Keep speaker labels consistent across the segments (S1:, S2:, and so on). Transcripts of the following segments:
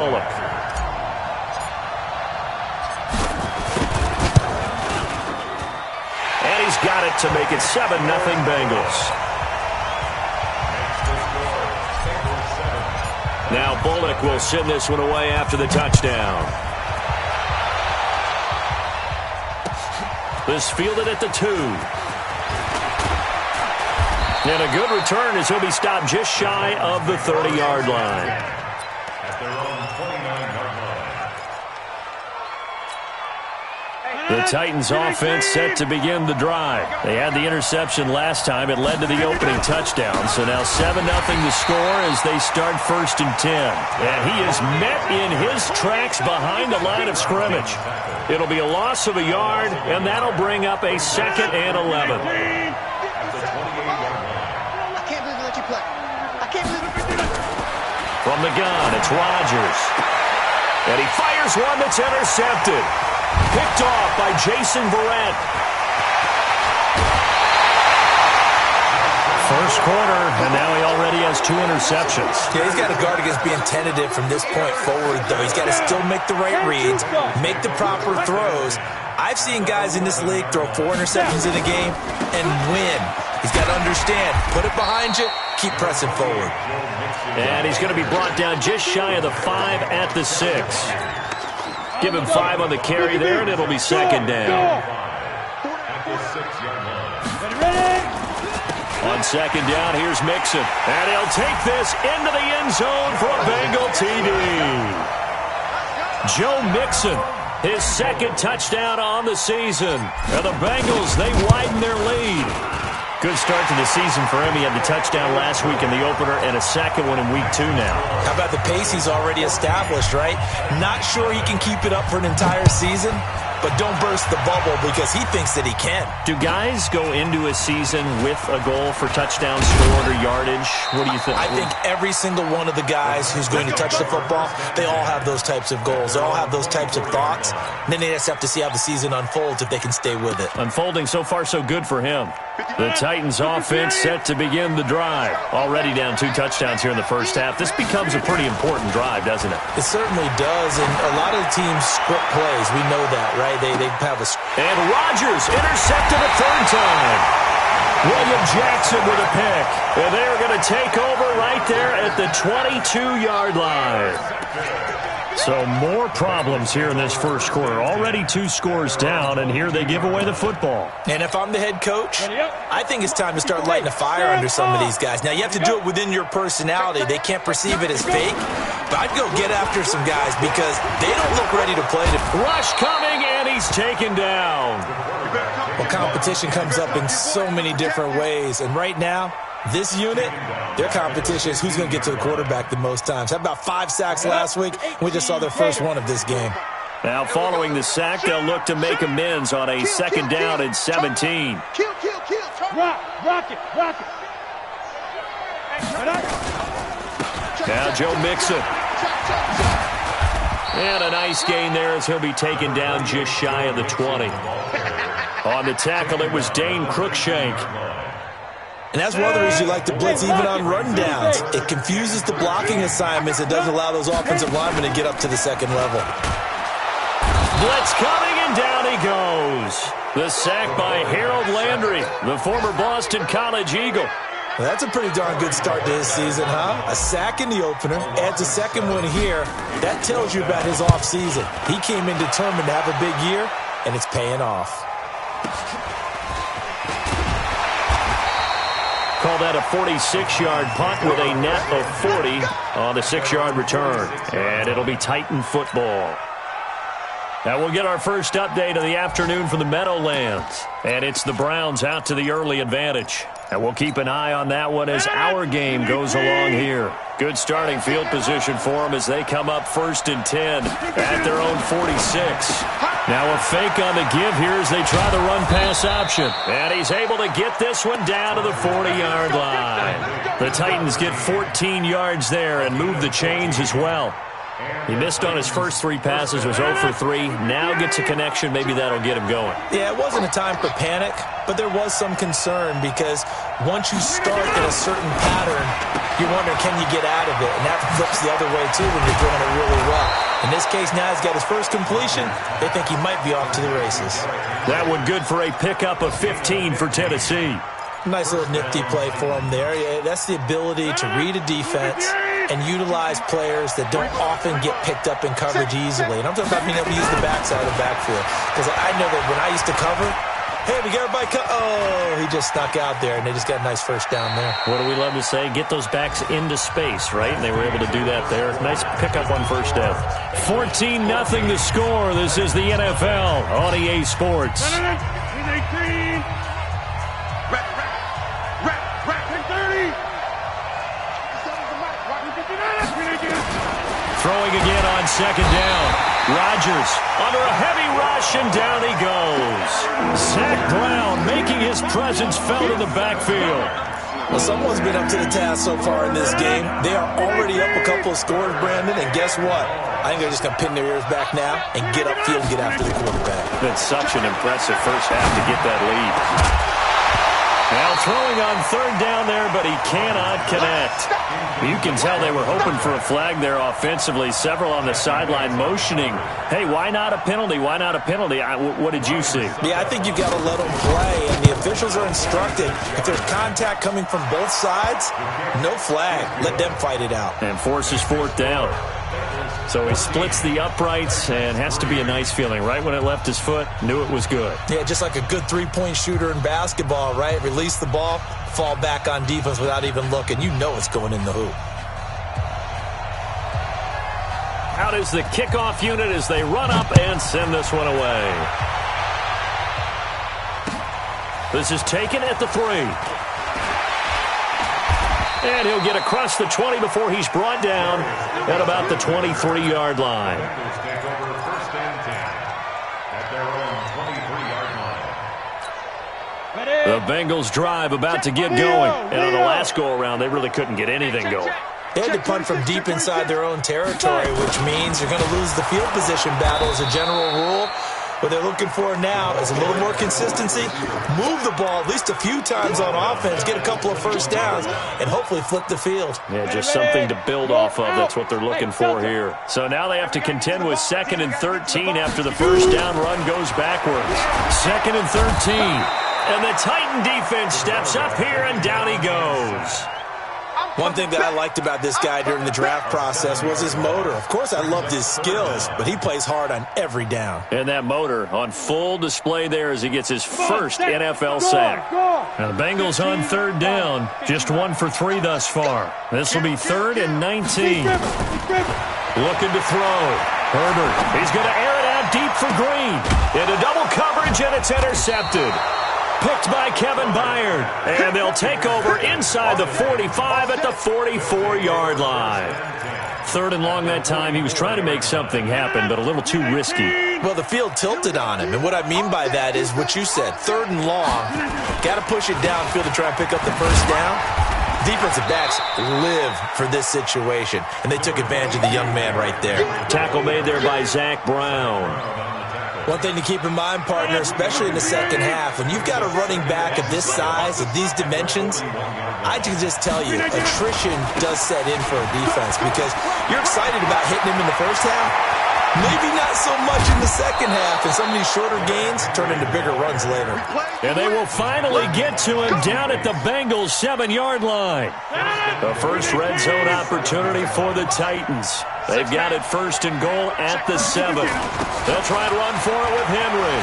S1: And he's got it to make it 7-0 Bengals. Now Bullock will send this one away after the touchdown. This fielded at the 2. And a good return as he'll be stopped just shy of the 30-yard line.
S2: At their own 29-yard line.
S1: The Titans offense set to begin the drive. They had the interception last time. It led to the opening touchdown. So now 7-0 the score as they start 1st and 10. And he is met in his tracks behind the line of scrimmage. It'll be a loss of a yard, and that'll bring up a 2nd and 11. From the gun, it's Rodgers. And he fires one that's intercepted. Picked off by Jason Verrett. First quarter, and now he already has 2 interceptions.
S3: Yeah, he's got to guard against being tentative from this point forward, though. He's got to still make the right reads, make the proper throws. I've seen guys in this league throw 4 interceptions in a game and win. He's got to understand, put it behind you, keep pressing forward.
S1: And he's going to be brought down just shy of the 5 at the 6. Give him 5 on the carry there, and it'll be 2nd down. On 2nd down, here's Mixon. And he'll take this into the end zone for a Bengal TD. Joe Mixon, his 2nd touchdown on the season. And the Bengals, they widen their lead. Good start to the season for him. He had the touchdown last week in the opener and a 2nd one in week 2 now.
S3: How about the pace he's already established, right? Not sure he can keep it up for an entire season, but don't burst the bubble because he thinks that he can.
S1: Do guys go into a season with a goal for touchdowns scored or yardage? What do you think?
S3: I think every single one of the guys who's going to touch the football, they all have those types of goals. They all have those types of thoughts. And then they just have to see how the season unfolds if they can stay with it.
S1: Unfolding so far so good for him. The Titans offense set to begin the drive. Already down 2 touchdowns here in the first half. This becomes a pretty important drive, doesn't it?
S3: It certainly does, and a lot of the teams script plays. We know that, right? They have a...
S1: And Rodgers intercepted a 3rd time. William Jackson with a pick. And they're going to take over right there at the 22-yard line. So more problems here in this first quarter. Already 2 scores down, and here they give away the football.
S3: And if I'm the head coach, I think it's time to start lighting a fire under some of these guys. Now, you have to do it within your personality. They can't perceive it as fake. But I'd go get after some guys because they don't look ready to play.
S1: Rush coming, and he's taken down.
S3: Well, competition comes up in so many different ways. And right now, this unit, their competition is who's going to get to the quarterback the most times. How about 5 sacks last week? We just saw their first one of this game.
S1: Now, following the sack, they'll look to make amends on a 2nd down and 17.
S4: Rock it.
S1: Now Joe Mixon. And a nice gain there as he'll be taken down just shy of the 20. On the tackle, it was Dane Cruikshank.
S3: And that's one of the reasons you like to blitz even on rundowns. It confuses the blocking assignments. It doesn't allow those offensive linemen to get up to the 2nd level.
S1: Blitz coming, and down he goes. The sack by Harold Landry, the former Boston College Eagle.
S3: Well, that's a pretty darn good start to his season, huh? A sack in the opener, adds a 2nd one here. That tells you about his offseason. He came in determined to have a big year, and it's paying off.
S1: Call that a 46-yard punt with a net of 40 on the 6-yard return. And it'll be Titan football. Now we'll get our first update of the afternoon from the Meadowlands. And it's the Browns out to the early advantage. And we'll keep an eye on that one as our game goes along here. Good starting field position for them as they come up 1st and 10 at their own 46. Now a fake on the give here as they try the run-pass option. And he's able to get this one down to the 40-yard line. The Titans get 14 yards there and move the chains as well. He missed on his first 3 passes, was 0 for 3. Now gets a connection. Maybe that'll get him going.
S3: Yeah, it wasn't a time for panic, but there was some concern because once you start in a certain pattern, you're wondering, can you get out of it? And that flips the other way, too, when you're throwing it really well. In this case, now he's got his first completion. They think he might be off to the races.
S1: That one good for a pickup of 15 for Tennessee.
S3: Nice little nifty play for him there. Yeah, that's the ability to read a defense and utilize players that don't often get picked up in coverage easily. And I'm talking about being able to use the backside of the backfield. Because I know that when I used to cover, hey, we got everybody oh, he just snuck out there, and they just got a nice first down there.
S1: What do we love to say? Get those backs into space, right? And they were able to do that there. Nice pickup on first down. 14-0 the score. This is the NFL on EA Sports. Throwing again on second down. Rodgers under a heavy rush, and down he goes. Zach Brown making his presence felt in the backfield.
S3: Well, someone's been up to the task so far in this game. They are already up a couple of scores, Brandon, and guess what? I think they're just going to pin their ears back now and get upfield and get after the quarterback.
S1: Been such an impressive first half to get that lead. Now throwing on third down there, but he cannot connect. You can tell they were hoping for a flag there offensively. Several on the sideline motioning, hey, why not a penalty? Why not a penalty? What did you see?
S3: Yeah, I think you've got to let them play, and the officials are instructed. If there's contact coming from both sides, no flag. Let them fight it out.
S1: And forces fourth down. So he splits the uprights, and has to be a nice feeling. Right when it left his foot, knew it was good.
S3: Yeah, just like a good three-point shooter in basketball, right? Release the ball, fall back on defense without even looking. You know it's going in the hoop.
S1: Out is the kickoff unit as they run up and send this one away. This is taken at the 3. And he'll get across the 20 before he's brought down at about the 23-yard line.
S2: Take over first and 10 at their own 23-yard line.
S1: The Bengals drive about to get going. And on the last go-around, they really couldn't get anything going.
S3: They had to punt from deep inside their own territory, which means you're going to lose the field position battle as a general rule. What they're looking for now is a little more consistency, move the ball at least a few times on offense, get a couple of first downs, and hopefully flip the field.
S1: Yeah, just something to build off of. That's what they're looking for here. So now they have to contend with 2nd and 13 after the first down run goes backwards. 2nd and 13. And the Titan defense steps up here, and down he goes.
S3: One thing that I liked about this guy during the draft process was his motor. Of course, I loved his skills, but he plays hard on every down.
S1: And that motor on full display there as he gets his first NFL sack. Now the Bengals on third down, just 1 for 3 thus far. This will be 3rd and 19. Looking to throw. Herbert, he's going to air it out deep for Green. Into double coverage, and it's intercepted. Picked by Kevin Byard. And they'll take over inside the 45 at the 44-yard line. 3rd and long that time. He was trying to make something happen, but a little too risky.
S3: Well, the field tilted on him. And what I mean by that is what you said. 3rd and long. Got to push it downfield to try and pick up the first down. Defensive backs live for this situation. And they took advantage of the young man right there.
S1: Tackle made there by Zach Brown.
S3: One thing to keep in mind, partner, especially in the second half, when you've got a running back of this size, of these dimensions, I can just tell you, attrition does set in for a defense because you're excited about hitting him in the first half. Maybe not so much in the second half, and some of these shorter gains turn into bigger runs later.
S1: And they will finally get to him down at the Bengals' 7-yard line. The first red zone opportunity for the Titans. They've got it 1st and goal at the 7. They'll try and run for it with Henry.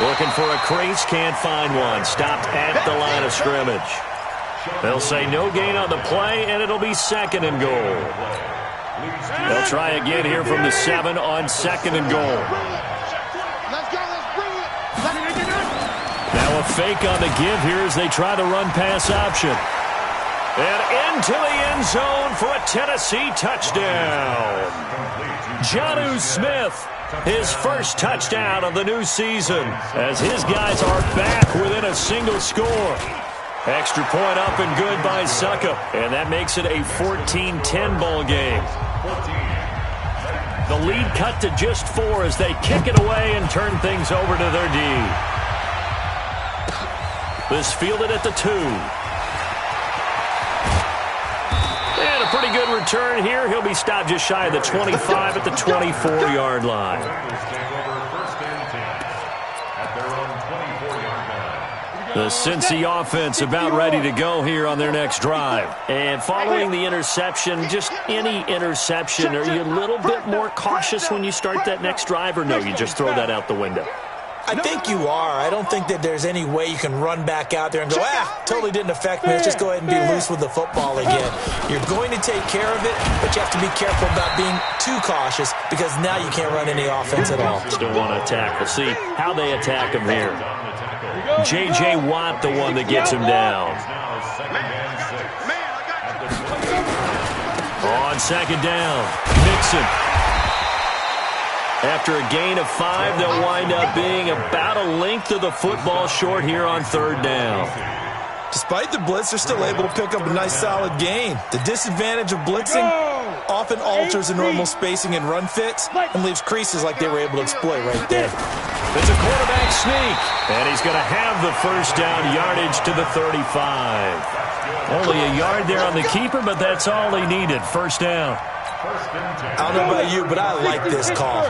S1: Looking for a crease, can't find one. Stopped at the line of scrimmage. They'll say no gain on the play, and it'll be 2nd and goal. They'll try again here from the 7 on 2nd and goal. Now a fake on the give here as they try the run-pass option. And into the end zone for a Tennessee touchdown. Jonnu Smith, his first touchdown of the new season, as his guys are back within a single score. Extra point up and good by Suckup, and that makes it a 14-10 ball game. The lead cut to just 4 as they kick it away and turn things over to their D. This fielded at the 2. good return here. He'll be stopped just shy of the 25 at the 24-yard line. The Cincy offense about ready to go here on their next drive. And following the interception, just any interception, are you a little bit more cautious when you start that next drive, or no, you just throw that out the window?
S3: I think you are. I don't think that there's any way you can run back out there and go, totally didn't affect me. Let's just go ahead and be loose with the football again. You're going to take care of it, but you have to be careful about being too cautious because now you can't run any offense at all.
S1: Still want to attack. We'll see how they attack him here. J.J. Watt, the one that gets him down. On second down, Mixon. After a gain of 5, they'll wind up being about a length of the football short here on third down.
S3: Despite the blitz, they're still able to pick up a nice solid gain. The disadvantage of blitzing often alters the normal spacing and run fits and leaves creases like they were able to exploit right there.
S1: It's a quarterback sneak, and he's going to have the first down yardage to the 35. Only a yard there on the keeper, but that's all he needed. First down.
S3: I don't know about you, but I like this call.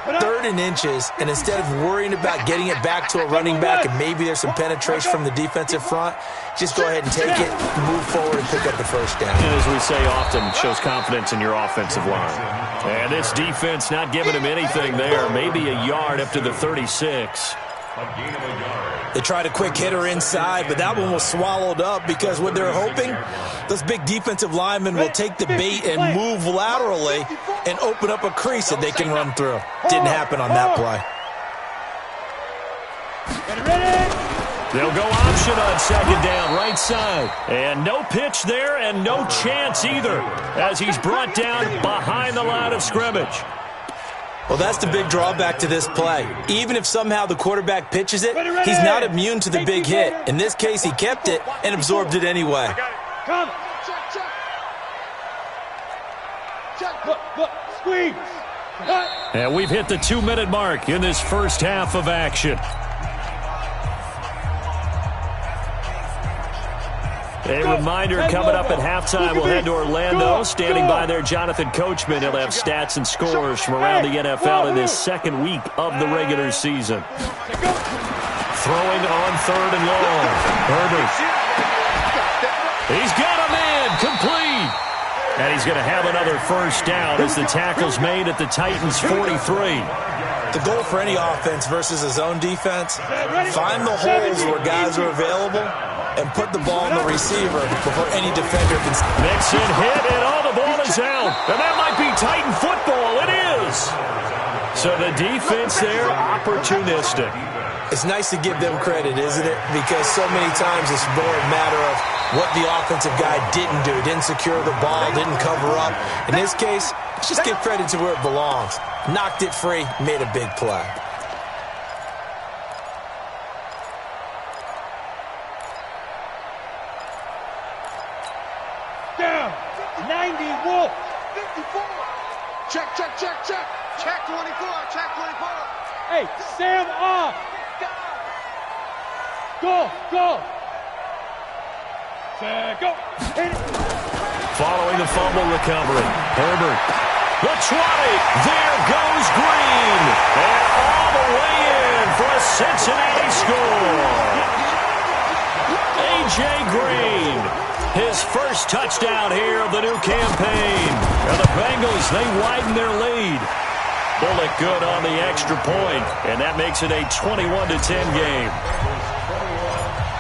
S3: 3rd and inches, and instead of worrying about getting it back to a running back and maybe there's some penetration from the defensive front, just go ahead and take it, move forward, and pick up the first down.
S1: As we say often, shows confidence in your offensive line. And this defense not giving him anything there. Maybe a yard up to the 36.
S3: They tried a quick hitter inside, but that one was swallowed up because what they're hoping, those big defensive linemen will take the bait and move laterally and open up a crease that they can run through. Didn't happen on that play.
S1: They'll go option on second down, right side. And no pitch there and no chance either as he's brought down behind the line of scrimmage.
S3: Well, that's the big drawback to this play. Even if somehow the quarterback pitches it, he's not immune to the big hit. In this case, he kept it and absorbed it anyway.
S4: Come. Check. Look. Squeeze.
S1: And we've hit the 2-minute mark in this first half of action. A reminder coming up at halftime, we'll head to Orlando. Standing by there, Jonathan Coachman. He'll have stats and scores from around the NFL in this second week of the regular season. Throwing on 3rd and long. Herbert. He's got a man complete. And he's going to have another first down as the tackle's made at the Titans' 43.
S3: The goal for any offense versus a zone defense, find the holes where guys are available and put the ball on the receiver before any defender can.
S1: Mixon hit, and the ball is out. And that might be Titan football. It is. So the defense there, opportunistic.
S3: It's nice to give them credit, isn't it? Because so many times it's more a matter of what the offensive guy didn't do. Didn't secure the ball, didn't cover up. In this case, let's just give credit to where it belongs. Knocked it free, made a big play.
S4: Down. 90 Wolf.
S2: 54. Check. Check 24. Check 24.
S4: Hey, Sam off. Go. Check, go. Hit it.
S1: Following the fumble recovery, Herbert. The 20. There goes Green. And all the way in for a Cincinnati score. A.J. Green. His first touchdown here of the new campaign. And the Bengals, they widen their lead. Bullock good on the extra point, and that makes it a 21-10 game.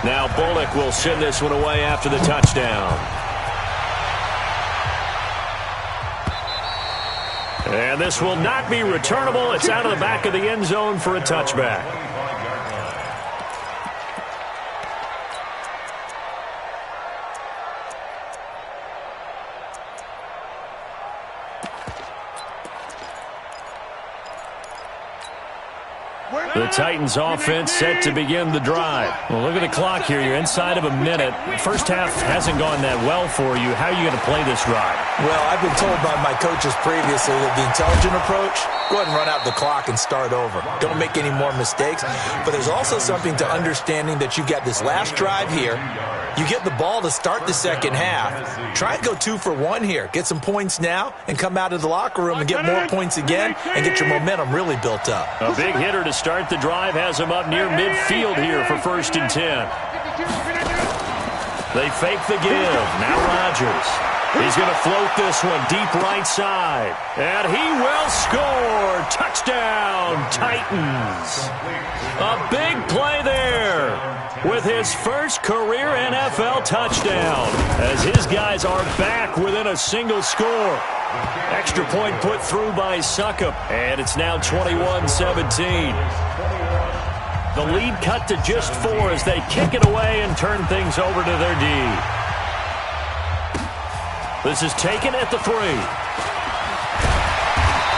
S1: Now Bullock will send this one away after the touchdown. And this will not be returnable. It's out of the back of the end zone for a touchback. The Titans offense set to begin the drive. Well, look at the clock here. You're inside of a minute. First half hasn't gone that well for you. How are you going to play this drive?
S3: Well, I've been told by my coaches previously that the intelligent approach, go ahead and run out the clock and start over. Don't make any more mistakes. But there's also something to understanding that you got this last drive here. You get the ball to start the second half. Try and go 2 for 1 here. Get some points now and come out of the locker room and get more points again and get your momentum really built up.
S1: A big hitter to start the drive has him up near midfield here for 1st and 10. They fake the give. Now Rodgers. He's going to float this one deep right side. And he will score. Touchdown, Titans. A big play there with his first career NFL touchdown as his guys are back within a single score. Extra point put through by Succop, and it's now 21-17. The lead cut to just 4 as they kick it away and turn things over to their D. This is taken at the 3.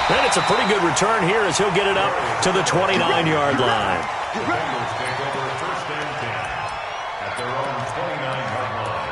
S1: And it's a pretty good return here as he'll get it up to the 29-yard line.
S2: The Bengals take over 1st and 10 at their own 29-yard line.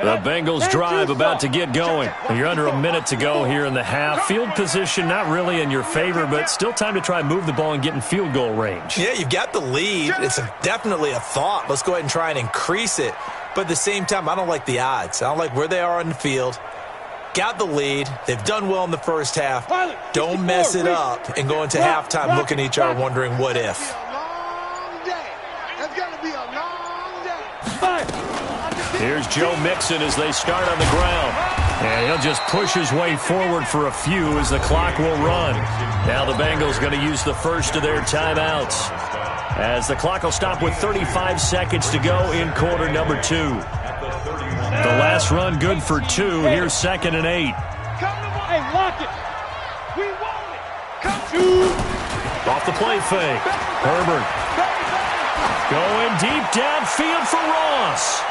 S1: The Bengals drive about to get going. You're under a minute to go here in the half. Field position not really in your favor, but still time to try and move the ball and get in field goal range.
S3: Yeah, you've got the lead. It's definitely a thought. Let's go ahead and try and increase it. But at the same time, I don't like the odds. I don't like where they are on the field. Got the lead. They've done well in the first half. Don't mess it up and go into halftime looking at each other wondering what if.
S1: Here's Joe Mixon as they start on the ground. And he'll just push his way forward for a few as the clock will run. Now the Bengals going to use the first of their timeouts as the clock will stop with 35 seconds to go in quarter number 2. The last run good for 2. Here's 2nd and 8.
S4: Hey, lock it. We want it. Come shoot.
S1: Off the play fake. Herbert going deep downfield for Ross.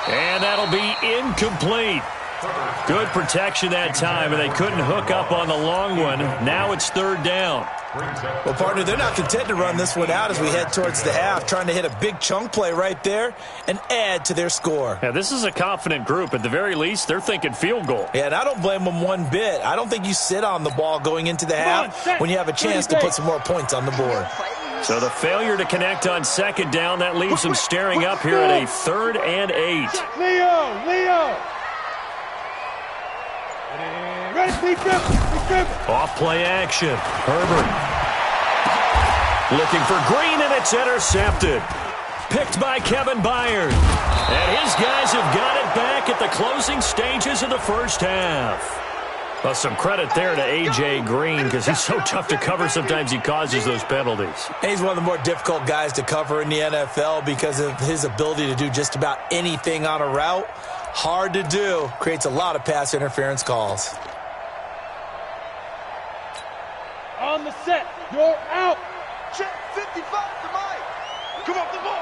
S1: And that'll be incomplete. Good protection that time, and they couldn't hook up on the long one. Now it's 3rd down.
S3: Well, partner, they're not content to run this one out as we head towards the half, trying to hit a big chunk play right there and add to their score.
S1: Yeah, this is a confident group. At the very least, they're thinking field goal.
S3: Yeah, and I don't blame them one bit. I don't think you sit on the ball going into the half when you have a chance to put some more points on the board.
S1: So the failure to connect on 2nd down, that leaves them staring up here at a 3rd and 8.
S4: Leo. Ready,
S1: Off play action. Herbert looking for Green, and it's intercepted. Picked by Kevin Byard. And his guys have got it back at the closing stages of the first half. Well, some credit there to A.J. Green because he's so tough to cover. Sometimes he causes those penalties.
S3: And he's one of the more difficult guys to cover in the NFL because of his ability to do just about anything on a route. Hard to do. Creates a lot of pass interference calls.
S4: On the set. You're out.
S5: Check 55 to Mike. Come off the ball.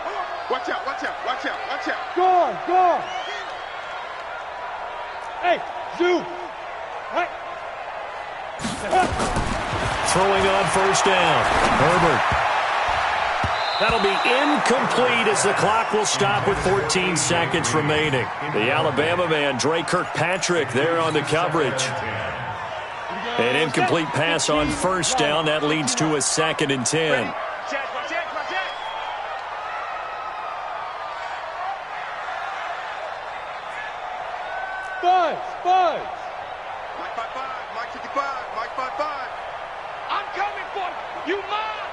S5: Watch out.
S4: Guard. Hey, Zoo. Right.
S1: Throwing on 1st down. Herbert. That'll be incomplete as the clock will stop with 14 seconds remaining. The Alabama man, Dre Kirkpatrick, there on the coverage. An incomplete pass on 1st down. That leads to a 2nd and 10.
S4: Buzz.
S5: Mike 55, Mike 55, Mike 55. I'm coming for you. You mine.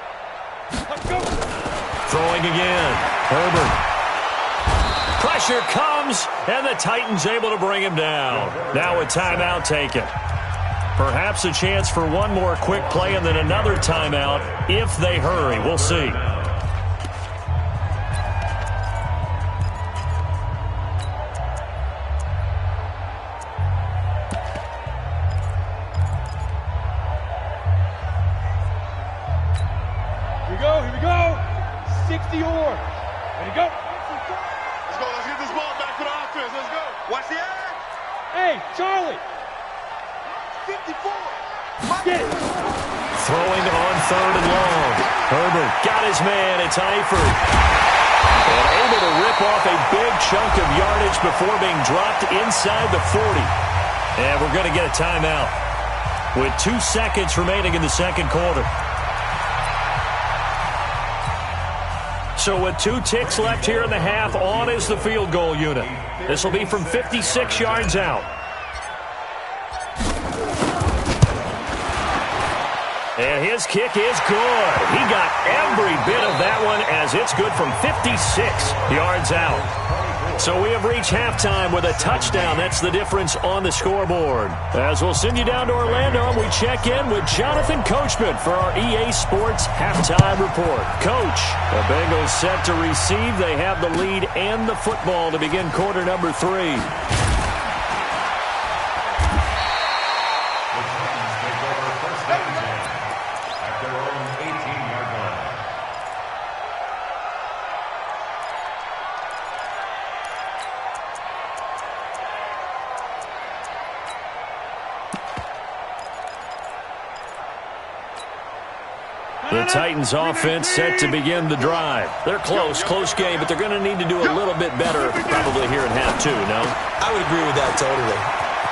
S5: Let's go.
S1: Throwing again. Herbert. Pressure comes, and the Titans able to bring him down. Now a timeout taken. Perhaps a chance for one more quick play and then another timeout if they hurry. We'll see.
S5: Watch the edge.
S4: Hey, Charlie.
S5: 54.
S4: Get it.
S1: Throwing on 3rd and long. Herbert got his man. It's Eifert. And able to rip off a big chunk of yardage before being dropped inside the 40. And we're going to get a timeout with 2 seconds remaining in the second quarter. So with 2 ticks left here in the half, on is the field goal unit. This will be from 56 yards out. And his kick is good. He got every bit of that one as it's good from 56 yards out. So we have reached halftime with a touchdown. That's the difference on the scoreboard. As we'll send you down to Orlando, we check in with Jonathan Coachman for our EA Sports Halftime Report. Coach, the Bengals set to receive. They have the lead and the football to begin quarter number 3. The Titans offense set to begin the drive. They're close game, but they're going to need to do a little bit better probably here in half 2, no?
S3: I would agree with that totally.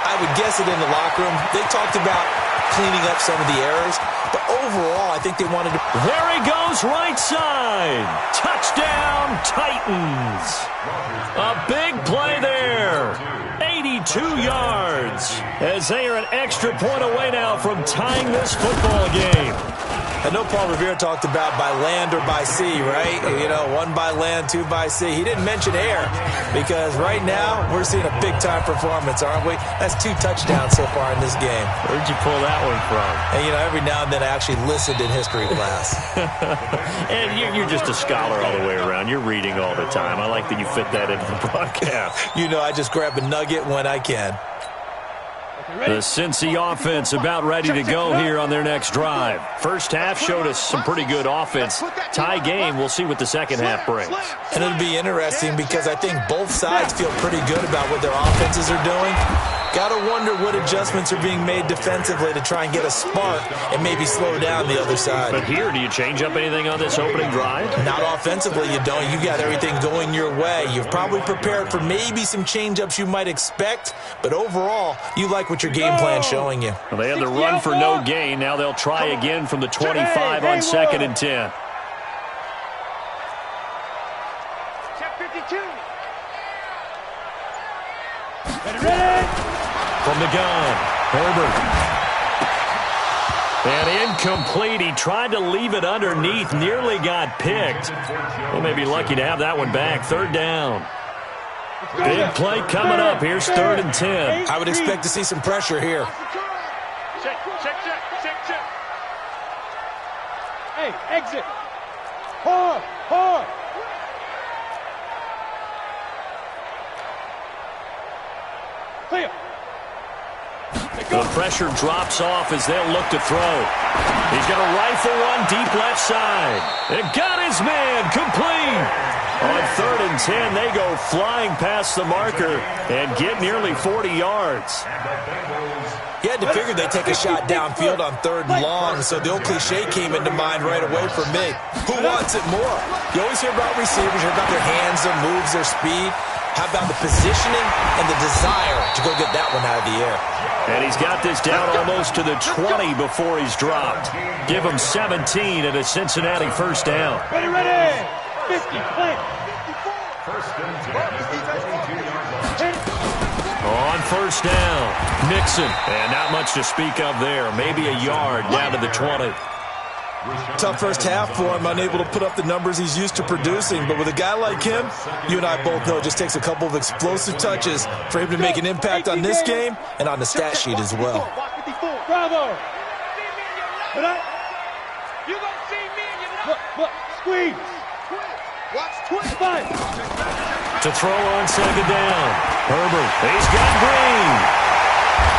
S3: I would guess it in the locker room. They talked about cleaning up some of the errors, but overall I think they wanted to...
S1: There he goes, right side. Touchdown, Titans. A big play there. 82 yards as they are an extra point away now from tying this football game.
S3: I know Paul Revere talked about by land or by sea, right? You know, 1 by land, 2 by sea. He didn't mention air because right now we're seeing a big-time performance, aren't we? That's 2 touchdowns so far in this game.
S1: Where'd you pull that one from?
S3: And, you know, every now and then I actually listened in history class.
S1: And you're just a scholar all the way around. You're reading all the time. I like that you fit that into the broadcast.
S3: You know, I just grab a nugget when I can.
S1: The Cincy offense about ready to go here on their next drive. First half showed us some pretty good offense. Tie game, we'll see what the second half brings.
S3: And it'll be interesting because I think both sides feel pretty good about what their offenses are doing. Got to wonder what adjustments are being made defensively to try and get a spark and maybe slow down the other side.
S1: But here, do you change up anything on this opening drive?
S3: Not offensively, you don't. You got everything going your way. You've probably prepared for maybe some change-ups you might expect, but overall, you like what your game plan's showing you.
S1: Well, they had the run for no gain. Now they'll try again from the 25 on 2nd and 10.
S4: Check 52. Ready?
S1: From the gun, Herbert. And incomplete. He tried to leave it underneath, nearly got picked. They may be lucky to have that one back. 3rd down. Big play coming up. Here's 3rd and 10.
S3: I would expect to see some pressure here.
S4: Check. Hey, exit. Hard. Clear.
S1: The pressure drops off as they'll look to throw. He's going to rifle one deep left side. And got his man complete. On 3rd and 10, they go flying past the marker and get nearly 40 yards.
S3: You had to figure they'd take a shot downfield on 3rd and long, so the old cliche came into mind right away for me. Who wants it more? You always hear about receivers, you hear about their hands, their moves, their speed. How about the positioning and the desire to go get that one out of the air?
S1: And he's got this down almost to the 20 before he's dropped. Give him 17 and a Cincinnati first down.
S4: Ready. 50, play.
S2: First and 10.
S1: On 1st down, Mixon. And not much to speak of there. Maybe a yard down to the 20.
S3: Tough first half for him, unable to put up the numbers he's used to producing. But with a guy like him, you and I both know it just takes a couple of explosive touches for him to make an impact on this game and on the stat sheet as well.
S4: Bravo. You gonna see me and you look, squeeze.
S5: Watch 25.
S1: To throw on 2nd down. Herbert, he's got Green.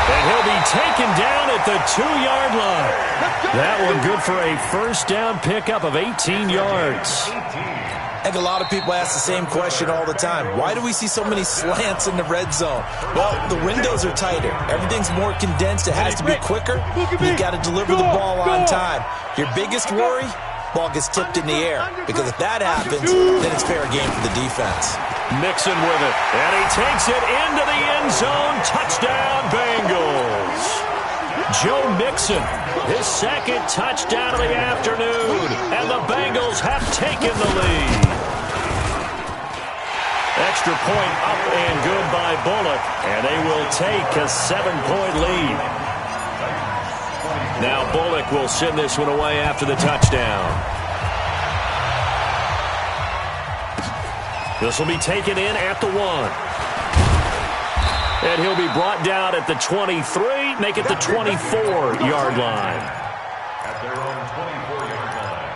S1: And he'll be taken down at the 2-yard line. That one good for a first down pickup of 18 yards.
S3: I think a lot of people ask the same question all the time. Why do we see so many slants in the red zone? Well, the windows are tighter. Everything's more condensed. It has to be quicker. You got to deliver the ball on time. Your biggest worry? Ball gets tipped in the air. Because if that happens, then it's fair game for the defense.
S1: Mixon with it. And he takes it into the end zone. Touchdown, Bengals. Joe Mixon, his second touchdown of the afternoon. And the Bengals have taken the lead. Extra point up and good by Bullock. And they will take a 7-point lead. Now Bullock will send this one away after the touchdown. This will be taken in at the 1. And he'll be brought down at the 23, make it the 24-yard line.
S2: At their own 24-yard line.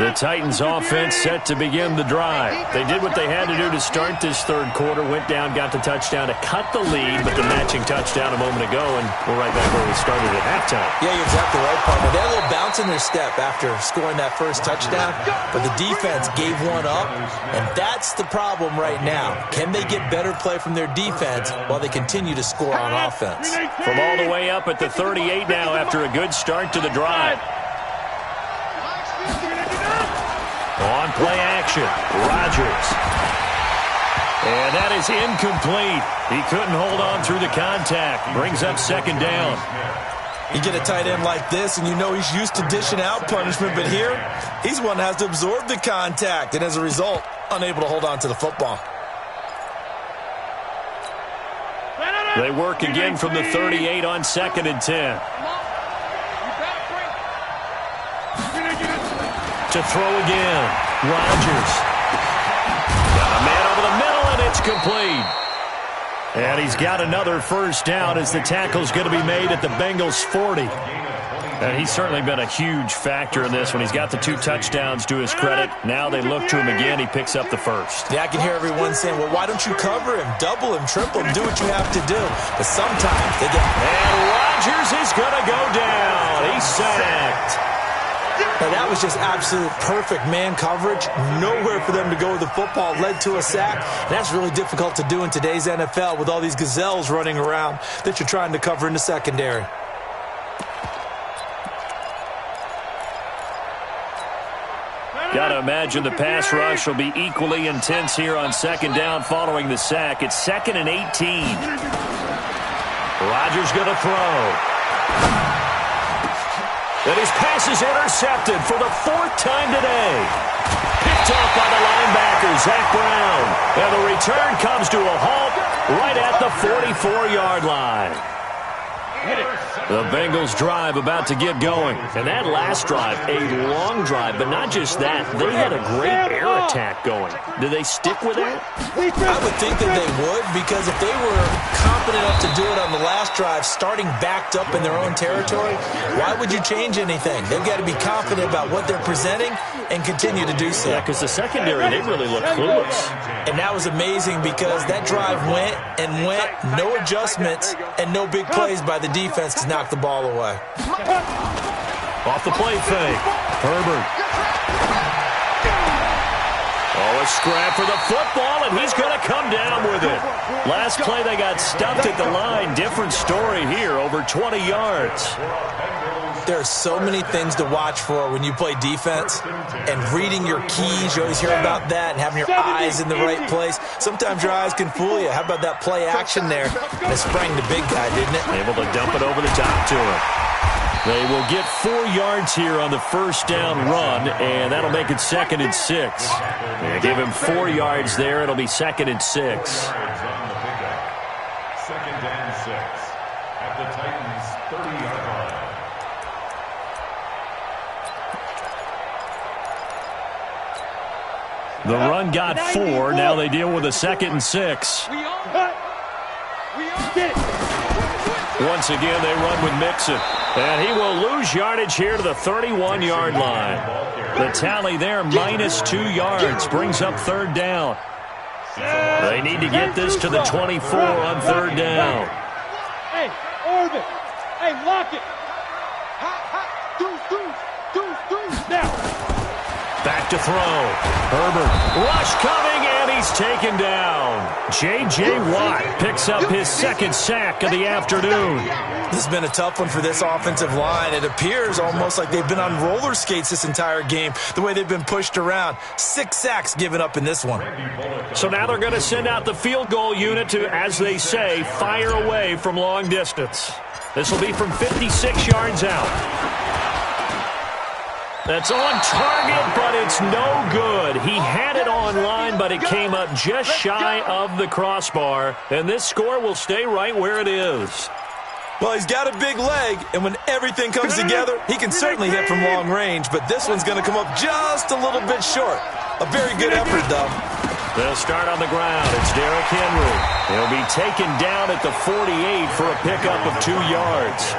S1: The Titans offense set to begin the drive. They did what they had to do to start this third quarter, went down, got the touchdown to cut the lead, but the matching touchdown a moment ago, and we're right back where we started at halftime.
S3: Yeah, you're exactly right, partner. They had a little bounce in their step after scoring that first touchdown, but the defense gave one up, and that's the problem right now. Can they get better play from their defense while they continue to score on offense?
S1: From all the way up at the 38 now after a good start to the drive. On play action, Rodgers. And that is incomplete. He couldn't hold on through the contact. Brings up second down.
S3: You get a tight end like this, and you know he's used to dishing out punishment, but here, he's one that has to absorb the contact, and as a result, unable to hold on to the football.
S1: They work again from the 38 on 2nd and 10. To throw again, Rodgers. Got a man over the middle, and it's complete. And he's got another first down as the tackle's going to be made at the Bengals' 40. And he's certainly been a huge factor in this one. He's got the 2 touchdowns to his credit. Now they look to him again. He picks up the first.
S3: Yeah, I can hear everyone saying, well, why don't you cover him, double him, triple him, do what you have to do. But sometimes they get...
S1: And Rodgers is going to go down. He's sacked.
S3: Now, that was just absolute perfect man coverage. Nowhere for them to go with the football. Led to a sack. And that's really difficult to do in today's NFL with all these gazelles running around that you're trying to cover in the secondary.
S1: Got to imagine the pass rush will be equally intense here on second down following the sack. It's 2nd and 18. Rodgers going to throw. And his pass is intercepted for the 4th time today. Picked off by the linebacker, Zach Brown. And the return comes to a halt right at the 44-yard line. The Bengals drive about to get going. And that last drive, a long drive, but not just that. They had a great air attack going. Do they stick with that?
S3: I would think that they would, because if they were confident enough to do it on the last drive, starting backed up in their own territory, why would you change anything? They've got to be confident about what they're presenting and continue to do so.
S1: Yeah, because the secondary, they really look clueless.
S3: And that was amazing because that drive went and went, no adjustments, and no big plays by the defense to knock the ball away.
S1: Off the play fake. Herbert. Oh, a scrap for the football, and he's going to come down with it. Last play, they got stuffed at the line. Different story here, over 20 yards.
S3: There are so many things to watch for when you play defense, and reading your keys, you always hear about that, and having your eyes in the right place. Sometimes your eyes can fool you. How about that play action there? And it sprang the big guy, didn't it?
S1: Able to dump it over the top to him. They will get 4 yards here on the first down run, and that'll make it 2nd and 6. They give him 4 yards there. It'll be 2nd and 6.
S2: 2nd and 6 at the Titans' 30-yard line.
S1: The run got 4. Now they deal with a 2nd and 6. Once again, they run with Mixon. And he will lose yardage here to the 31-yard line. The tally there, -2 yards, brings up third down. They need to get this to the 24 on third down.
S4: Hey, orbit. Hey, lock it. Now.
S1: Back to throw. Herbert. Rush coming, and he's taken down. J.J. Watt picks up his second sack of the afternoon.
S3: This has been a tough one for this offensive line. It appears almost like they've been on roller skates this entire game, the way they've been pushed around. 6 sacks given up in this one.
S1: So now they're going to send out the field goal unit to, as they say, fire away from long distance. This will be from 56 yards out. That's on target, but it's no good. He had it on line, but it came up just shy of the crossbar, and this score will stay right where it is.
S3: Well, he's got a big leg, and when everything comes together, he can certainly hit from long range, but this one's going to come up just a little bit short. A very good effort, though.
S1: They'll start on the ground. It's Derrick Henry. He'll be taken down at the 48 for a pickup of 2 yards.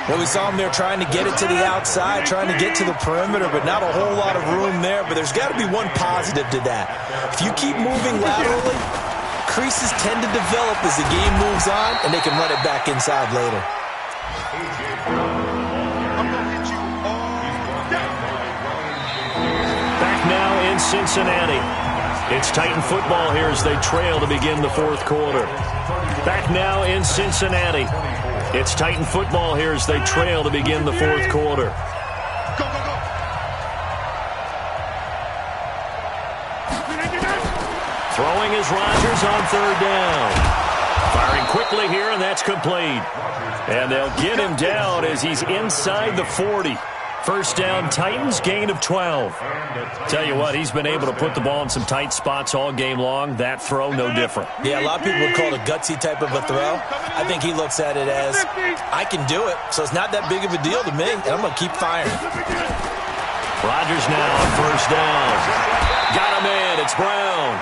S3: Well, we saw him there trying to get it to the outside, trying to get to the perimeter, but not a whole lot of room there. But there's got to be one positive to that. If you keep moving laterally, creases tend to develop as the game moves on, and they can run it back inside later.
S1: Back now in Cincinnati. It's Titan football here as they trail to begin the fourth quarter. Back now in Cincinnati. It's Titan football here as they trail to begin the fourth quarter.
S5: Go, go, go.
S1: Throwing is Rodgers on third down. Firing quickly here, and that's complete. And they'll get him down as he's inside the 40. First down, Titans, gain of 12. Tell you what, he's been able to put the ball in some tight spots all game long. That throw, no different.
S3: Yeah, a lot of people would call it a gutsy type of a throw. I think he looks at it as, I can do it, so it's not that big of a deal to me, and I'm going to keep firing.
S1: Rodgers now on first down. Got him in. It's Brown.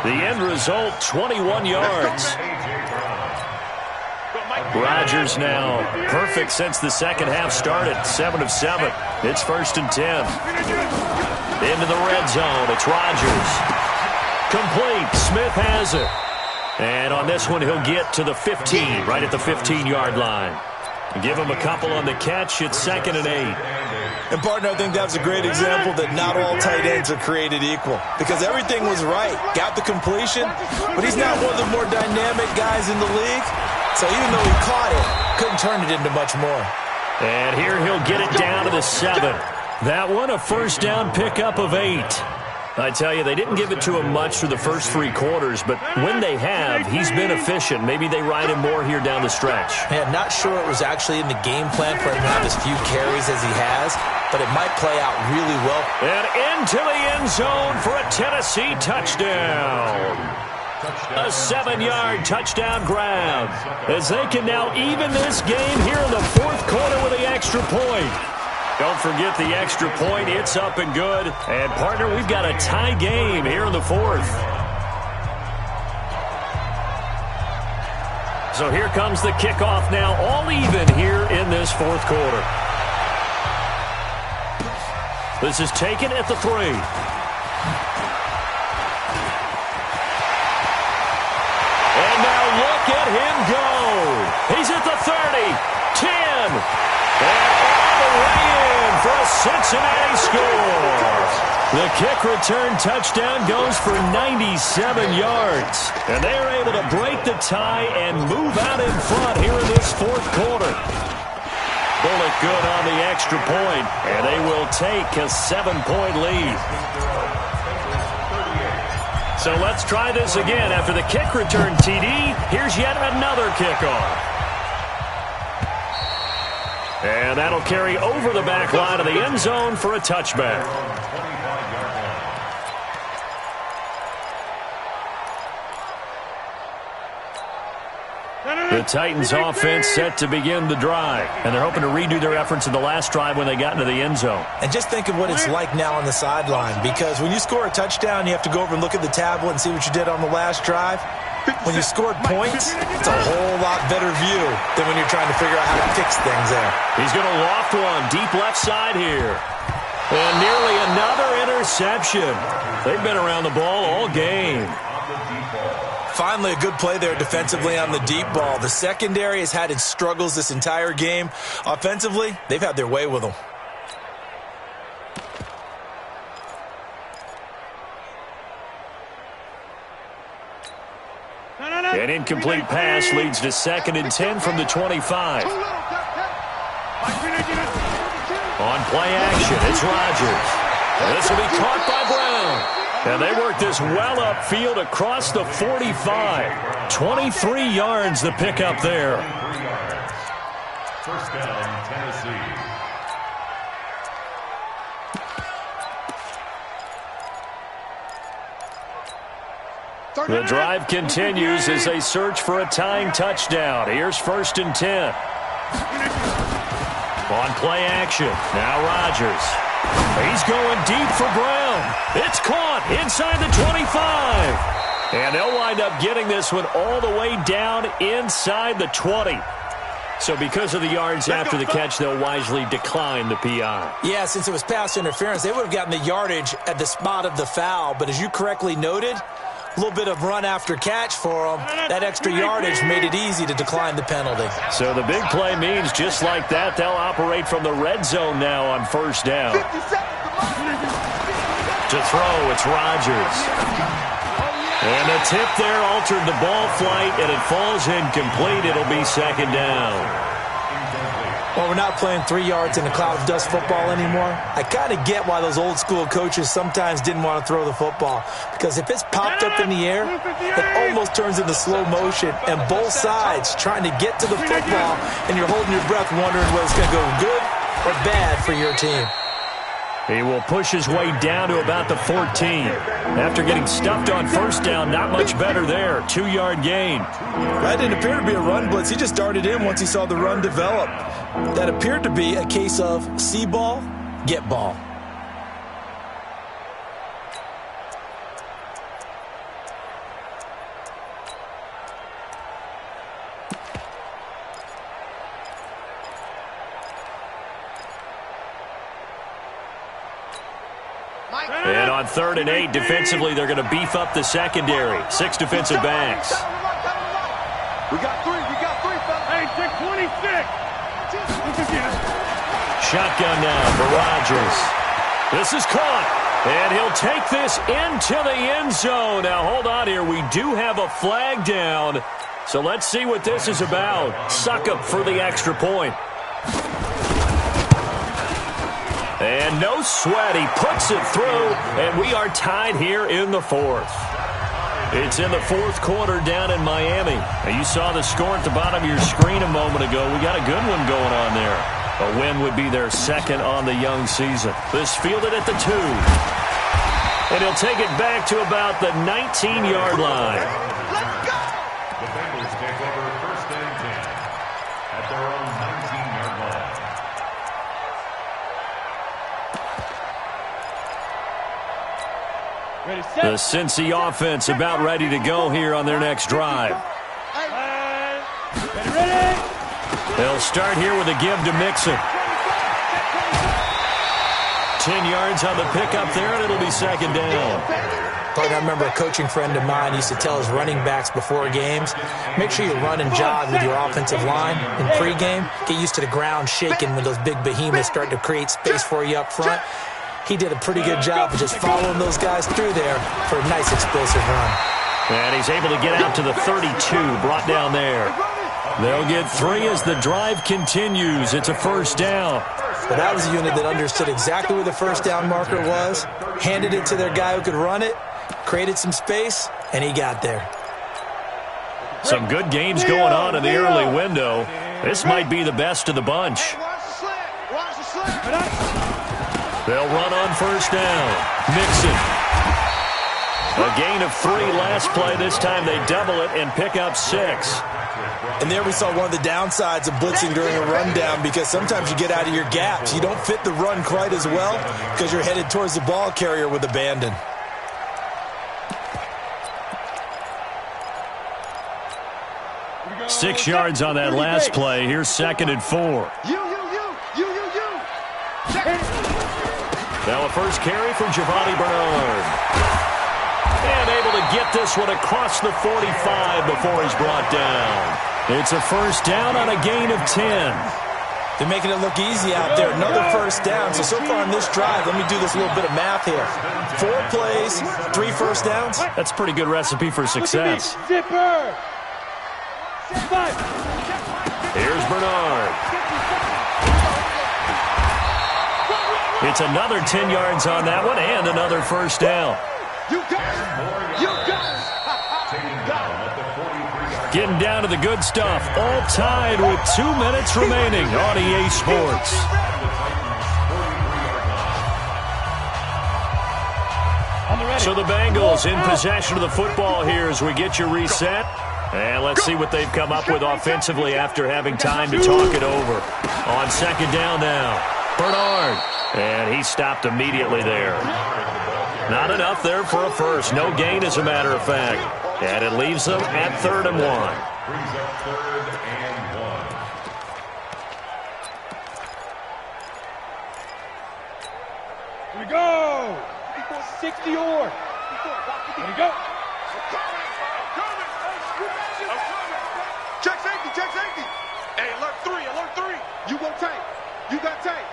S1: The end result, 21 yards. Rodgers now perfect since the second half started. 7 of 7. It's 1st and 10. Into the red zone. It's Rodgers. Complete. Smith has it. And on this one, he'll get to the 15, right at the 15-yard line. Give him a couple on the catch. It's 2nd and 8.
S3: And, partner, I think that was a great example that not all tight ends are created equal. Because everything was right. Got the completion, but he's not one of the more dynamic guys in the league. So even though he caught it, couldn't turn it into much more.
S1: And here he'll get it down to the 7. That one a first down pickup of 8. I tell you, they didn't give it to him much through the first 3 quarters, but when they have, he's been efficient. Maybe they ride him more here down the stretch.
S3: Yeah, not sure it was actually in the game plan for him to have as few carries as he has, but it might play out really well.
S1: And into the end zone for a Tennessee touchdown. A 7-yard touchdown grab as they can now even this game here in the fourth quarter with the extra point. Don't forget the extra point. It's up and good. And, partner, we've got a tie game here in the fourth. So here comes the kickoff now, all even here in this fourth quarter. This is taken at the 3. Look at him go. He's at the 30, 10, and all the way in for a Cincinnati score. The kick return touchdown goes for 97 yards. And they are able to break the tie and move out in front here in this fourth quarter. Bullet good on the extra point, and they will take a 7-point lead. So let's try this again. After the kick return TD, here's yet another kickoff. And that'll carry over the back line of the end zone for a touchback. The Titans offense set to begin the drive, and they're hoping to redo their efforts in the last drive when they got into the end zone.
S3: And just think of what it's like now on the sideline, because when you score a touchdown, you have to go over and look at the tablet and see what you did on the last drive. When you scored points, it's a whole lot better view than when you're trying to figure out how to fix things there.
S1: He's going to loft one deep left side here. And nearly another interception. They've been around the ball all game.
S3: Finally, a good play there defensively on the deep ball. The secondary has had its struggles this entire game. Offensively, they've had their way with them.
S1: An incomplete pass leads to 2nd and 10 from the 25. On play action, it's Rodgers. This will be caught by Brown. And they work this well upfield across the 45. 23 yards the pickup there.
S2: First down, Tennessee.
S1: The drive continues as they search for a tying touchdown. Here's 1st and 10. On play action, now Rodgers. He's going deep for Brown. It's caught inside the 25. And they'll wind up getting this one all the way down inside the 20. So because of the yards after the catch, they'll wisely decline the PI.
S3: Yeah, since it was pass interference, they would have gotten the yardage at the spot of the foul. But as you correctly noted, a little bit of run after catch for them. That extra yardage made it easy to decline the penalty.
S1: So the big play means just like that, they'll operate from the red zone now on 1st down. To throw, it's Rodgers. And the tip there altered the ball flight, and it falls incomplete. It'll be 2nd down.
S3: Well, we're not playing 3 yards in a cloud of dust football anymore. I kind of get why those old school coaches sometimes didn't want to throw the football. Because if it's popped up in the air, it almost turns into slow motion. And both sides trying to get to the football, and you're holding your breath wondering whether it's going to go good or bad for your team.
S1: He will push his way down to about the 14. After getting stuffed on 1st down, not much better there. 2-yard gain.
S3: That didn't appear to be a run blitz. He just darted in once he saw the run develop. That appeared to be a case of see ball, get ball.
S1: And on 3rd and 8, defensively, they're going to beef up the secondary. 6 defensive backs.
S5: We got three, fellas.
S4: Hey, 626.
S1: Shotgun now for Rodgers. This is caught. And he'll take this into the end zone. Now, hold on here. We do have a flag down. So let's see what this is about. Suckup for the extra point. And no sweat. He puts it through, and we are tied here in the 4th. It's in the 4th quarter down in Miami. Now, you saw the score at the bottom of your screen a moment ago. We got a good one going on there. A win would be their 2nd on the young season. This fielded at the 2. And he'll take it back to about the 19-yard line.
S5: Let's go!
S2: The Bengals take over 1st and 10 at their own 19-yard line.
S4: Ready, set.
S1: The Cincy offense about ready to go here on their next drive.
S4: Ready.
S1: They'll start here with a give to Mixon. 10 yards on the pickup there, and it'll be 2nd down.
S3: I remember a coaching friend of mine used to tell his running backs before games, make sure you run and jog with your offensive line in pregame. Get used to the ground shaking when those big behemoths start to create space for you up front. He did a pretty good job of just following those guys through there for a nice explosive run.
S1: And he's able to get out to the 32, brought down there. They'll get 3 as the drive continues. It's a 1st down.
S3: But that was a unit that understood exactly where the 1st down marker was, handed it to their guy who could run it, created some space, and he got there.
S1: Some good games going on in the early window. This might be the best of the bunch.
S5: Watch the slant.
S1: They'll run on 1st down. Mixon. A gain of 3 last play. This time they double it and pick up 6.
S3: And there we saw one of the downsides of blitzing during a rundown, because sometimes you get out of your gaps. You don't fit the run quite as well because you're headed towards the ball carrier with abandon.
S1: 6 yards on that last play. Here's 2nd and 4.
S5: You.
S1: Now a first carry from Giovanni Bernard. And able to get this one across the 45 before he's brought down. It's a first down on a gain of 10.
S3: They're making it look easy out there. Another first down. So far on this drive, let me do this little bit of math here. 4 plays, 3 first downs.
S1: That's a pretty good recipe for success.
S4: Zipper.
S1: Here's Bernard. It's another 10 yards on that one and another first down.
S5: You got it.
S1: Getting down to the good stuff. All tied with 2 minutes remaining on EA Sports. So the Bengals in possession of the football here as we get you reset. And let's see what they've come up with offensively after having time to talk it over. On 2nd down now. Bernard. And he stopped immediately there. Not enough there for a first. No gain, as a matter of fact. And it leaves them at 3rd and 1.
S2: Brings up 3rd and 1.
S4: Here we go. 60 or. Here we go.
S5: Check safety. Hey, alert 3. You go tight. You got tight.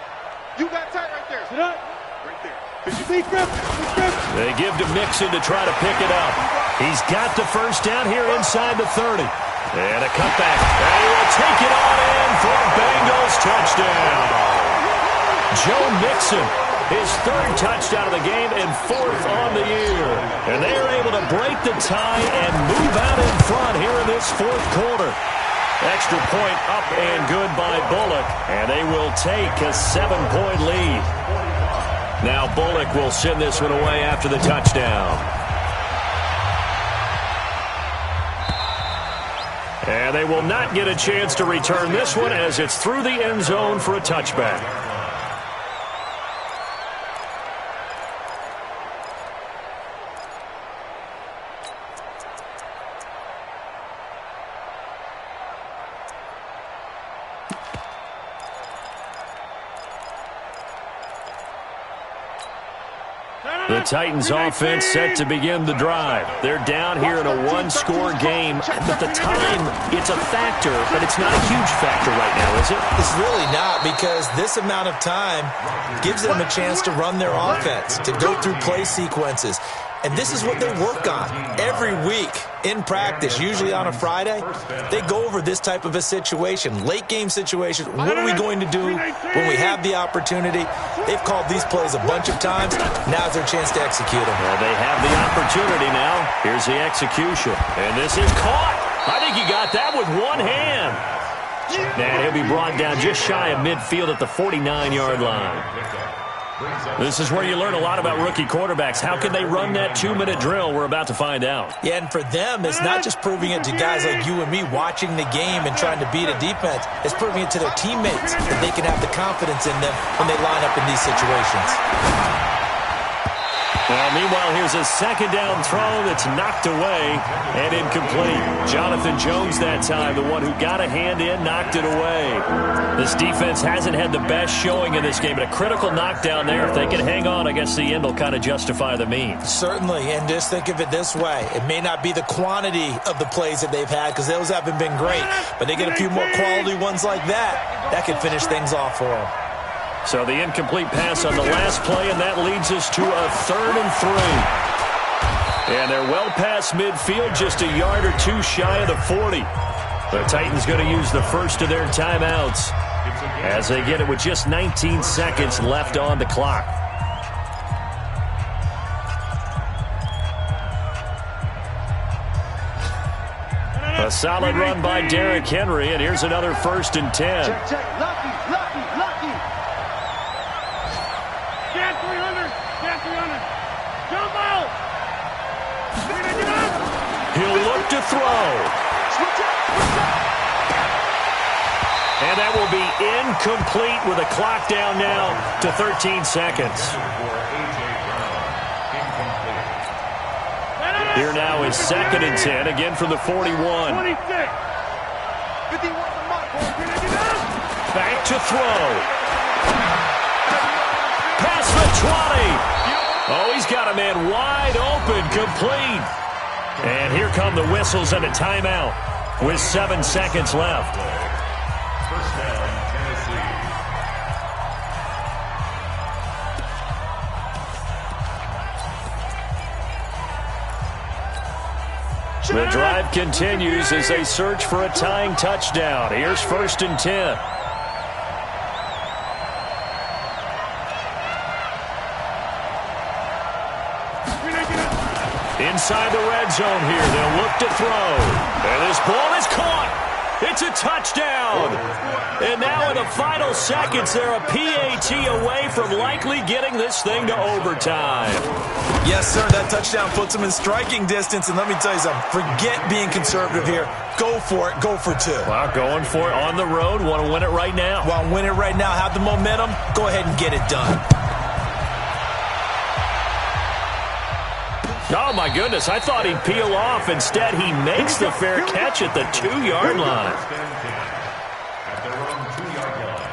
S5: Right there.
S4: Sit up.
S5: Right there.
S1: They give to Mixon to try to pick it up. He's got the first down here inside the 30. And a cutback. And he will take it on in for a Bengals touchdown. Joe Mixon, his 3rd touchdown of the game and 4th on the year. And they are able to break the tie and move out in front here in this 4th quarter. Extra point up and good by Bullock. And they will take a 7-point lead. Now Bullock will send this one away after the touchdown. And they will not get a chance to return this one as it's through the end zone for a touchback. The Titans offense set to begin the drive. They're down here in a 1-score game. But the time, it's a factor, but it's not a huge factor right now, is it?
S3: It's really not, because this amount of time gives them a chance to run their offense, to go through play sequences. And this is what they work on every week in practice, usually on a Friday. They go over this type of a situation, late game situation. What are we going to do when we have the opportunity? They've called these plays a bunch of times. Now's their chance to execute them.
S1: Well, they have the opportunity now. Here's the execution. And this is caught. I think he got that with one hand. And he'll be brought down just shy of midfield at the 49-yard line. This is where you learn a lot about rookie quarterbacks. How can they run that 2-minute drill? We're about to find out.
S3: Yeah, and for them, it's not just proving it to guys like you and me watching the game and trying to beat a defense. It's proving it to their teammates that they can have the confidence in them when they line up in these situations.
S1: Well, meanwhile, here's a 2nd down throw that's knocked away and incomplete. Jonathan Jones that time, the one who got a hand in, knocked it away. This defense hasn't had the best showing in this game, but a critical knockdown there. If they can hang on, I guess the end will kind of justify the means.
S3: Certainly, and just think of it this way. It may not be the quantity of the plays that they've had, because those haven't been great, but they get a few more quality ones like that. That could finish things off for them.
S1: So the incomplete pass on the last play, and that leads us to a 3rd and 3. And they're well past midfield, just a yard or two shy of the 40. The Titans going to use the first of their timeouts as they get it with just 19 seconds left on the clock. A solid run by Derrick Henry, and here's another 1st and 10.
S5: Check. Lucky.
S4: Get 300. Jump out.
S1: He'll look to throw. And that will be incomplete with a clock down now to 13 seconds. Here now is 2nd and 10, again from the 41. Back to throw. Past the 20. Oh, he's got a man wide open, complete. And here come the whistles and a timeout with 7 seconds left.
S2: First down, Tennessee.
S1: The drive continues as they search for a tying touchdown. Here's 1st and 10. Inside the red zone here. They'll look to throw. And this ball is caught. It's a touchdown. And now in the final seconds, they're a PAT away from likely getting this thing to overtime.
S3: Yes, sir, that touchdown puts them in striking distance. And let me tell you something, forget being conservative here. Go for it. Go for 2.
S1: Well, going for it on the road. Want to win it right now.
S3: Want to win it right now. Have the momentum. Go ahead and get it done.
S1: Oh, my goodness. I thought he'd peel off. Instead, he makes the fair catch at the 2-yard line.
S2: At their own 2-yard line.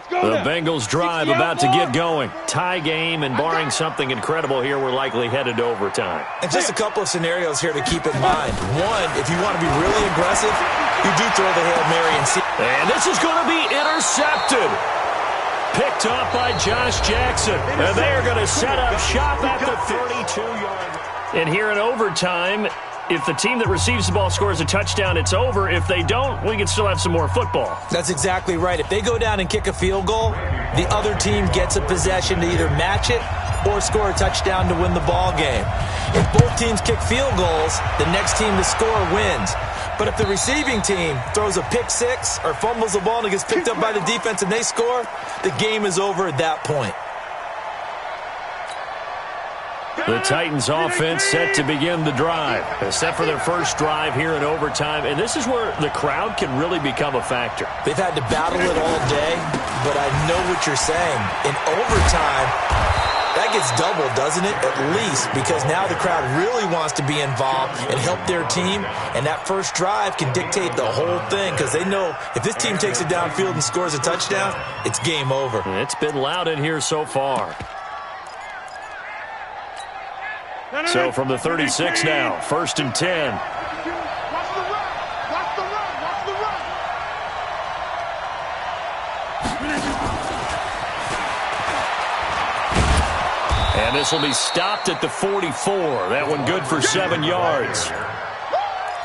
S1: The Bengals drive about to get going. Tie game, and barring something incredible here, we're likely headed to overtime.
S3: And just a couple of scenarios here to keep in mind. One, if you want to be really aggressive, you do throw the Hail Mary and see.
S1: And this is going to be intercepted. Picked up by Josh Jackson. And they are going to set up shop at the 32-yard line. And here in overtime, if the team that receives the ball scores a touchdown, it's over. If they don't, we can still have some more football.
S3: That's exactly right. If they go down and kick a field goal, the other team gets a possession to either match it or score a touchdown to win the ball game. If both teams kick field goals, the next team to score wins. But if the receiving team throws a pick six or fumbles the ball and it gets picked up by the defense and they score, the game is over at that point.
S1: The Titans offense set to begin the drive, set for their first drive here in overtime. And this is where the crowd can really become a factor.
S3: They've had to battle it all day, but I know what you're saying. In overtime, that gets doubled, doesn't it? At least, because now the crowd really wants to be involved and help their team. And that first drive can dictate the whole thing because they know if this team takes it downfield and scores a touchdown, it's game over.
S1: It's been loud in here so far. So from the 36 now, 1st and 10.
S5: Watch the run. Watch the run. Watch the run.
S1: And this will be stopped at the 44. That one good for 7 yards.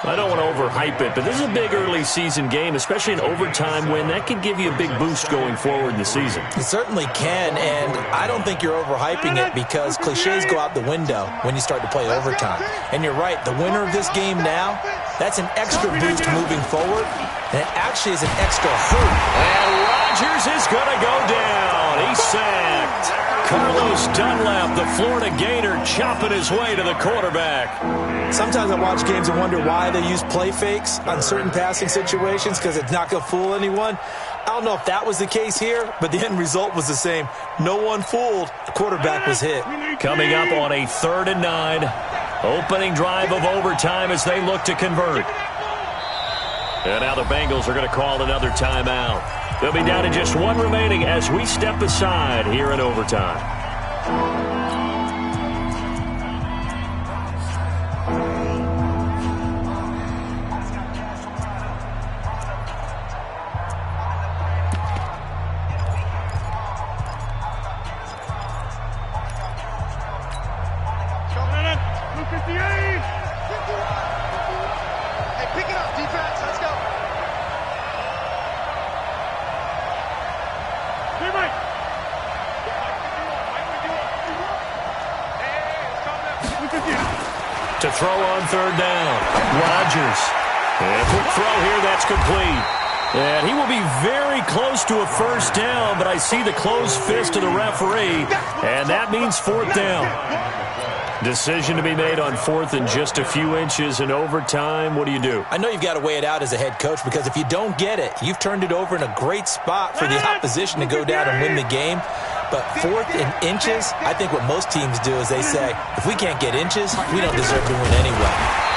S1: I don't want to overhype it, but this is a big early season game, especially an overtime win. That can give you a big boost going forward in the season.
S3: It certainly can, and I don't think you're overhyping it because cliches go out the window when you start to play overtime. And you're right, the winner of this game now, that's an extra boost moving forward, and it actually is an extra hurt.
S1: And Rodgers is going to go down. He's sacked. Carlos Dunlap, the Florida Gator, chopping his way to the quarterback.
S3: Sometimes I watch games and wonder why they use play fakes on certain passing situations because it's not going to fool anyone. I don't know if that was the case here, but the end result was the same. No one fooled. The quarterback was hit.
S1: Coming up on a 3rd and 9. Opening drive of overtime as they look to convert. And now the Bengals are going to call another timeout. They'll be down to just one remaining as we step aside here in overtime.
S5: Hey, pick it up, defense. Let's go.
S1: To throw on 3rd down. Rodgers. And a quick throw here, that's complete. And he will be very close to a 1st down, but I see the closed fist of the referee, and that means 4th down. Decision to be made on 4th and just a few inches in overtime. What do you do?
S3: I know you've got to weigh it out as a head coach, because if you don't get it, you've turned it over in a great spot for the opposition to go down and win the game. But 4th and inches, I think what most teams do is they say, if we can't get inches, we don't deserve to win anyway.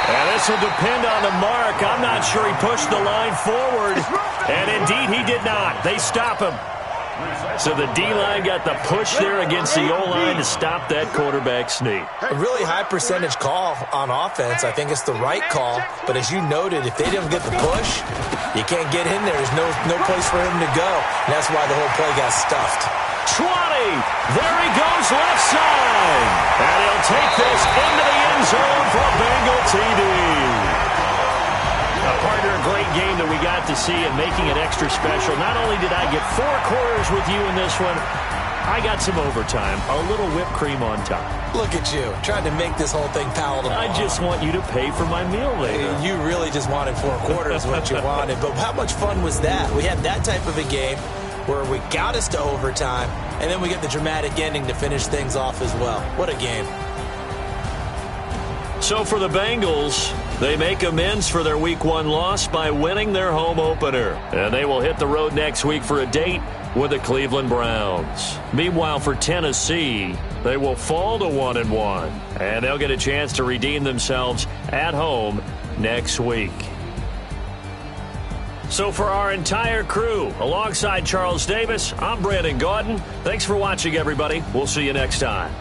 S1: And this will depend on the mark. I'm not sure he pushed the line forward. And indeed, he did not. They stop him. So the D-line got the push there against the O-line to stop that quarterback sneak.
S3: A really high percentage call on offense. I think it's the right call. But as you noted, if they didn't get the push, you can't get in there. There's no place for him to go. And that's why the whole play got stuffed.
S1: 20. There he goes left side. And he'll take this into the end zone for a Bengal TD. A partner, a great game that we got to see and making it extra special. Not only did I get 4 quarters with you in this one, I got some overtime, a little whipped cream on top.
S3: Look at you, trying to make this whole thing palatable.
S1: I just want you to pay for my meal later.
S3: You really just wanted 4 quarters what you wanted. But how much fun was that? We had that type of a game where we got us to overtime, and then we get the dramatic ending to finish things off as well. What a game.
S1: So for the Bengals, they make amends for their Week 1 loss by winning their home opener. And they will hit the road next week for a date with the Cleveland Browns. Meanwhile, for Tennessee, they will fall to 1-1. And they'll get a chance to redeem themselves at home next week. So for our entire crew, alongside Charles Davis, I'm Brandon Gaudin. Thanks for watching, everybody. We'll see you next time.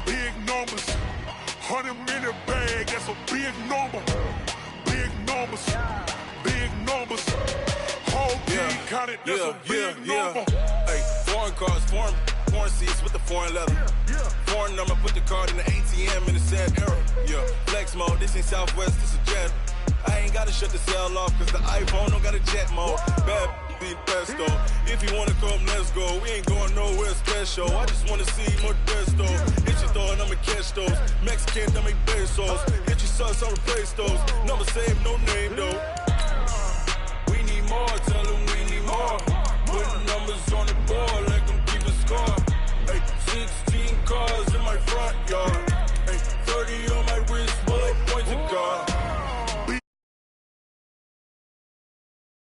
S5: Big numbers, 100-minute bag, that's a big number. Big numbers, whole team counted, that's a big number.
S6: Hey, foreign cars, foreign seats with the foreign leather. Foreign number, put the card in the ATM in the sad era. Yeah, flex mode, this ain't Southwest, this a jet. I ain't gotta shut the cell off, cause the iPhone don't got a jet mode. Bad be pesto. If you wanna come, let's go. We ain't going nowhere special. I just wanna see more Modesto. Hit your throw and I'ma catch those. Mexican, I make pesos. Hit your sauce, I'll replace those. Number save, no name though. We need more, tell them we need more. Put numbers on the board, let them keep a score. Hey, 16 cars in my front yard.